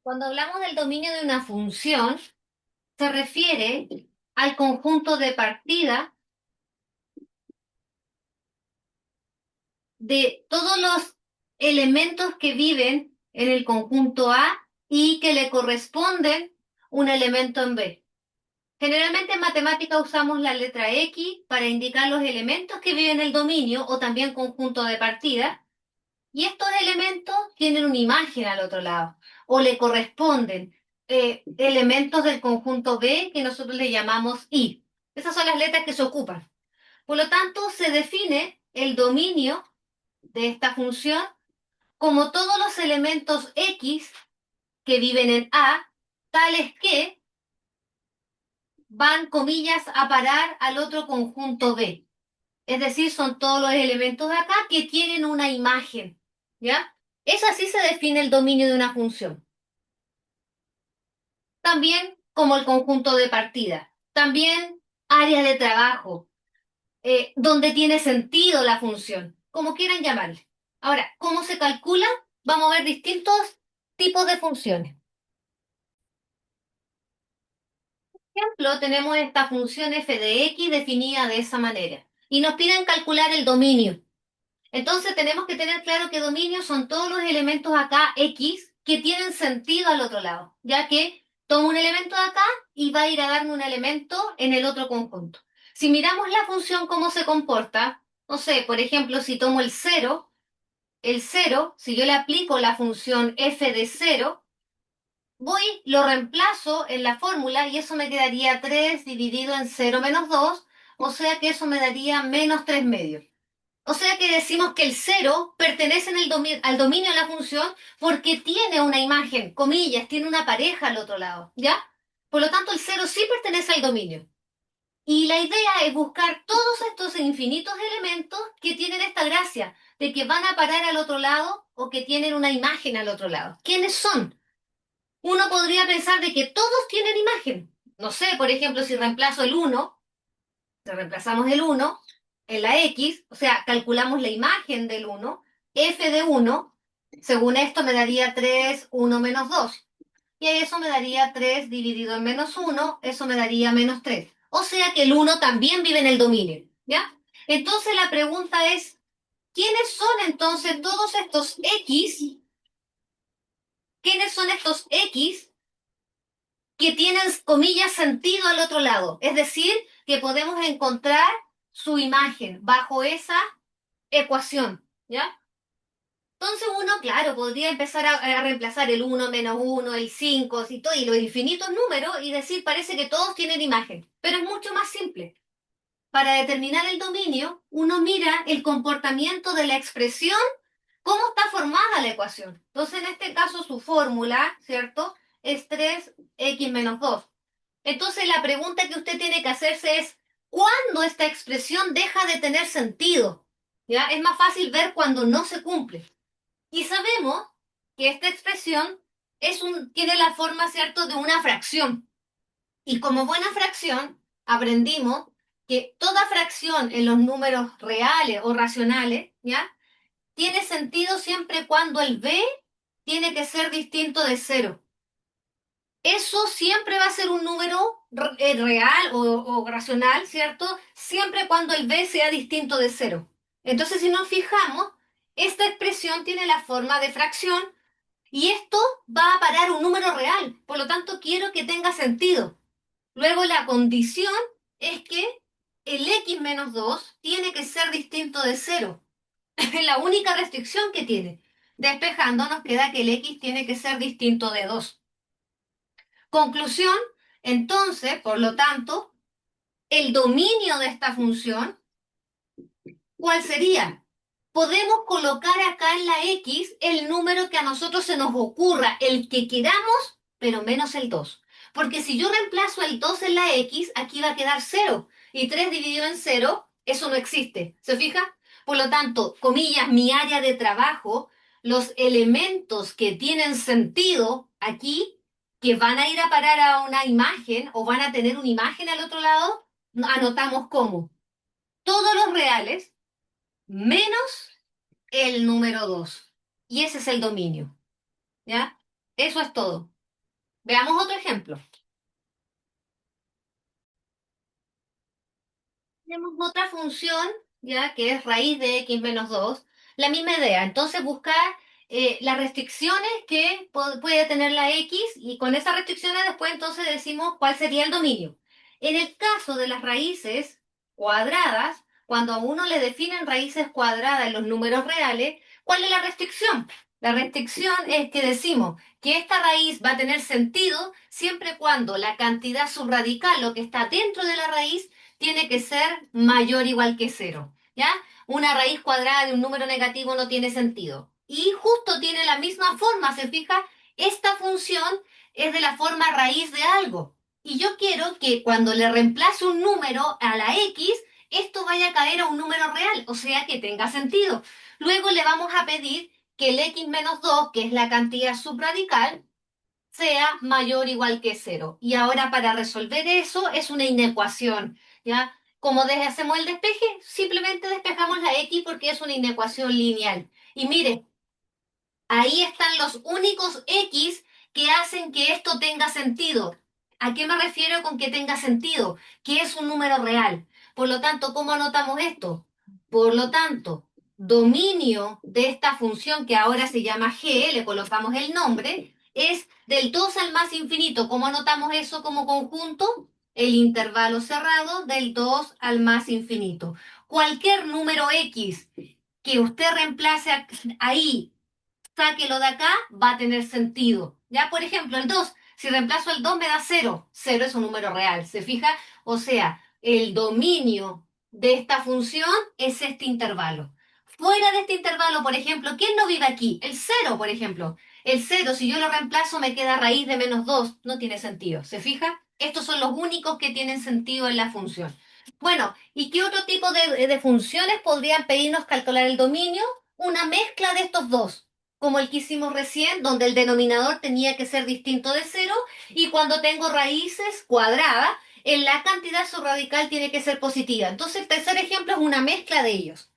Cuando hablamos del dominio de una función, se refiere al conjunto de partida de todos los elementos que viven en el conjunto A y que le corresponden un elemento en B. Generalmente en matemática usamos la letra X para indicar los elementos que viven en el dominio o también conjunto de partida. Y estos elementos tienen una imagen al otro lado o le corresponden elementos del conjunto B que nosotros le llamamos I. Esas son las letras que se ocupan. Por lo tanto, se define el dominio de esta función como todos los elementos X que viven en A, tales que van, comillas, a parar al otro conjunto B. Es decir, son todos los elementos de acá que tienen una imagen, ¿ya? Es así se define el dominio de una función. También como el conjunto de partida. También área de trabajo, donde tiene sentido la función, como quieran llamarle. Ahora, ¿cómo se calcula? Vamos a ver distintos tipos de funciones. Por ejemplo, tenemos esta función f de x definida de esa manera y nos piden calcular el dominio. Entonces tenemos que tener claro que dominio son todos los elementos acá X que tienen sentido al otro lado, ya que tomo un elemento de acá y va a ir a darme un elemento en el otro conjunto. Si miramos la función cómo se comporta, no sé, por ejemplo, si tomo el cero, si yo le aplico la función f de cero, lo reemplazo en la fórmula y eso me quedaría 3 dividido en cero menos 2, o sea que eso me daría menos 3 medios. O sea que decimos que el cero pertenece al dominio de la función porque tiene una imagen, comillas, tiene una pareja al otro lado, ¿ya? Por lo tanto, el cero sí pertenece al dominio. Y la idea es buscar todos estos infinitos elementos que tienen esta gracia de que van a parar al otro lado o que tienen una imagen al otro lado. ¿Quiénes son? Uno podría pensar de que todos tienen imagen. No sé, por ejemplo, si reemplazo el uno, si reemplazamos el uno en la X, o sea, calculamos la imagen del uno, f de uno, según esto me daría 3 1 menos 2. Y eso me daría 3 dividido en menos uno, eso me daría menos 3. O sea que el uno también vive en el dominio, ¿ya? Entonces la pregunta es, ¿quiénes son entonces todos estos X? ¿Quiénes son estos X que tienen, comillas, sentido al otro lado? Es decir, que podemos encontrar su imagen bajo esa ecuación, ¿ya? Entonces uno, claro, podría empezar a reemplazar el uno menos uno, el 5 y, todo, y los infinitos números y decir, parece que todos tienen imagen, pero es mucho más simple. Para determinar el dominio, uno mira el comportamiento de la expresión, cómo está formada la ecuación. Entonces, en este caso, su fórmula, ¿cierto? Es 3x menos 2. Entonces, la pregunta que usted tiene que hacerse es, ¿cuándo esta expresión deja de tener sentido? ¿Ya? Es más fácil ver cuando no se cumple. Y sabemos que esta expresión tiene la forma, ¿cierto?, de una fracción. Y como buena fracción, aprendimos que toda fracción en los números reales o racionales, ¿ya?, tiene sentido siempre cuando el b tiene que ser distinto de cero. Eso siempre va a ser un número real o racional, ¿cierto? Siempre cuando el b sea distinto de cero. Entonces, si nos fijamos, esta expresión tiene la forma de fracción y esto va a parar un número real. Por lo tanto, quiero que tenga sentido. Luego, la condición es que el x menos 2 tiene que ser distinto de cero. Es la única restricción que tiene. Despejando, nos queda que el x tiene que ser distinto de 2. Conclusión, entonces, por lo tanto, el dominio de esta función, ¿cuál sería? Podemos colocar acá en la X el número que a nosotros se nos ocurra, el que queramos, pero menos el 2. Porque si yo reemplazo el 2 en la X, aquí va a quedar cero. Y 3 dividido en cero, eso no existe. ¿Se fija? Por lo tanto, comillas, mi área de trabajo, los elementos que tienen sentido aquí, que van a ir a parar a una imagen o van a tener una imagen al otro lado, anotamos como todos los reales menos el número 2. Y ese es el dominio, ¿ya? Eso es todo. Veamos otro ejemplo. Tenemos otra función, ya que es raíz de x menos 2. La misma idea. Entonces buscar las restricciones que puede tener la x y con esas restricciones después entonces decimos cuál sería el dominio. En el caso de las raíces cuadradas, cuando a uno le definen raíces cuadradas en los números reales, ¿cuál es la restricción? La restricción es que decimos que esta raíz va a tener sentido siempre y cuando la cantidad subradical, lo que está dentro de la raíz, tiene que ser mayor o igual que cero, ¿ya? Una raíz cuadrada de un número negativo no tiene sentido. Y justo tiene la misma forma, ¿se fija? Esta función es de la forma raíz de algo. Y yo quiero que cuando le reemplace un número a la x, esto vaya a caer a un número real, o sea que tenga sentido. Luego le vamos a pedir que el x menos 2, que es la cantidad subradical, sea mayor o igual que cero. Y ahora para resolver eso es una inecuación, ¿ya? Como hacemos el despeje, simplemente despejamos la x porque es una inecuación lineal. Y mire, ahí están los únicos X que hacen que esto tenga sentido. ¿A qué me refiero con que tenga sentido? Que es un número real. Por lo tanto, ¿cómo anotamos esto? Por lo tanto, dominio de esta función que ahora se llama g, le colocamos el nombre, es del 2 al más infinito. ¿Cómo anotamos eso como conjunto? El intervalo cerrado del 2 al más infinito. Cualquier número X que usted reemplace ahí, sáquelo de acá, va a tener sentido. Ya, por ejemplo, el 2, si reemplazo el 2 me da cero. Cero es un número real, ¿se fija? O sea, el dominio de esta función es este intervalo. Fuera de este intervalo, por ejemplo, ¿quién no vive aquí? El cero, por ejemplo. El cero, si yo lo reemplazo, me queda raíz de menos 2. No tiene sentido, ¿se fija? Estos son los únicos que tienen sentido en la función. Bueno, ¿y qué otro tipo de funciones podrían pedirnos calcular el dominio? Una mezcla de estos dos, como el que hicimos recién, donde el denominador tenía que ser distinto de cero, y cuando tengo raíces cuadradas, en la cantidad subradical tiene que ser positiva. Entonces, el tercer ejemplo es una mezcla de ellos.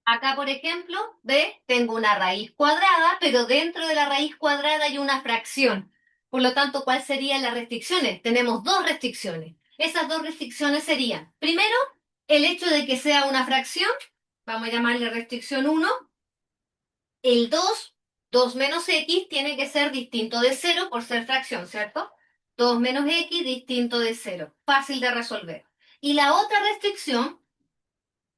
Acá, por ejemplo, ve, tengo una raíz cuadrada, pero dentro de la raíz cuadrada hay una fracción. Por lo tanto, ¿cuáles serían las restricciones? Tenemos dos restricciones. Esas dos restricciones serían, primero, el hecho de que sea una fracción, vamos a llamarle restricción uno. El 2 menos x, tiene que ser distinto de cero por ser fracción, ¿cierto? 2 menos x distinto de cero. Fácil de resolver. Y la otra restricción,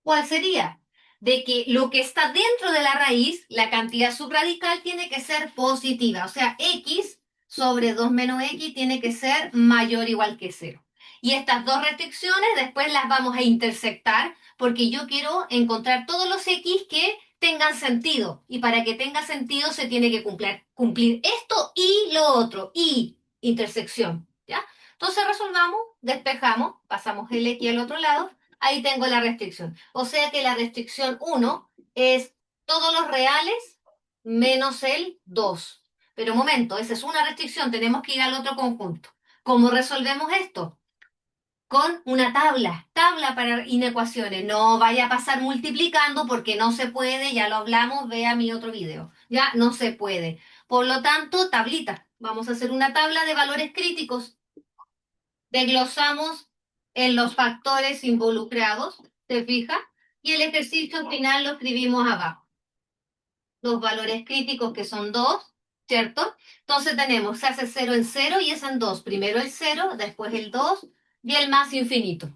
¿cuál sería? De que lo que está dentro de la raíz, la cantidad subradical, tiene que ser positiva. O sea, x sobre 2 menos x tiene que ser mayor o igual que cero. Y estas dos restricciones después las vamos a intersectar porque yo quiero encontrar todos los x que tengan sentido. Y para que tenga sentido se tiene que cumplir esto y lo otro. Y intersección. ¿Ya? Entonces resolvamos, despejamos, pasamos el x al otro lado. Ahí tengo la restricción. O sea que la restricción uno es todos los reales menos el 2. Pero un momento, esa es una restricción, tenemos que ir al otro conjunto. ¿Cómo resolvemos esto? Con una tabla para inecuaciones. No vaya a pasar multiplicando porque no se puede, ya lo hablamos, vea mi otro video. Ya no se puede. Por lo tanto, tablita. Vamos a hacer una tabla de valores críticos. Desglosamos en los factores involucrados, ¿se fija? Y el ejercicio final lo escribimos abajo. Los valores críticos que son 2, ¿cierto? Entonces tenemos, se hace cero en cero y es en 2. Primero el cero, después el 2 y el más infinito.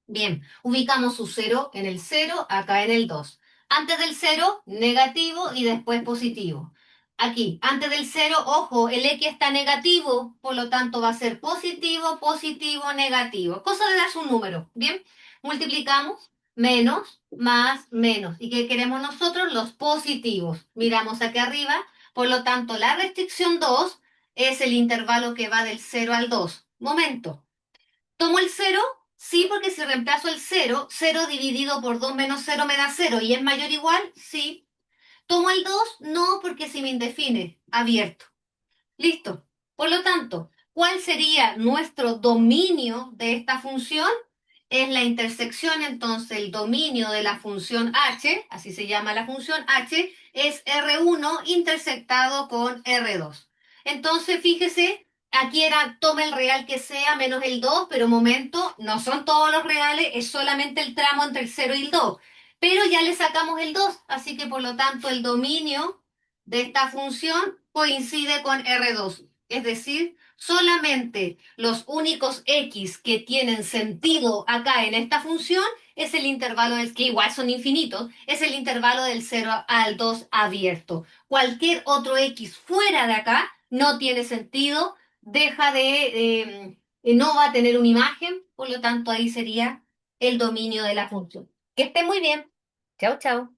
Bien, ubicamos su cero en el cero, acá en el 2. Antes del cero, negativo y después positivo. Aquí, antes del cero, ojo, el X está negativo, por lo tanto va a ser positivo, positivo, negativo. Cosa de darse un número. Bien, multiplicamos menos, más, menos. ¿Y qué queremos nosotros? Los positivos. Miramos aquí arriba, por lo tanto, la restricción 2 es el intervalo que va del cero al 2. Momento. ¿Tomo el cero? Sí, porque si reemplazo el cero, cero dividido por 2 menos cero me da cero y es mayor o igual, sí. ¿Tomo el 2? No, porque si me indefine, abierto. Listo. Por lo tanto, ¿cuál sería nuestro dominio de esta función? es la intersección, entonces el dominio de la función h, así se llama la función h, es R1 intersectado con R2. Entonces, fíjese, aquí era toma el real que sea menos el 2, pero momento, no son todos los reales, es solamente el tramo entre el 0 y el 2. Pero ya le sacamos el 2, así que por lo tanto el dominio de esta función coincide con R2. Es decir, solamente los únicos x que tienen sentido acá en esta función es el intervalo del que igual son infinitos, es el intervalo del 0 al 2 abierto. Cualquier otro x fuera de acá no tiene sentido, deja no va a tener una imagen, por lo tanto ahí sería el dominio de la función. Que esté muy bien. Chao, chao.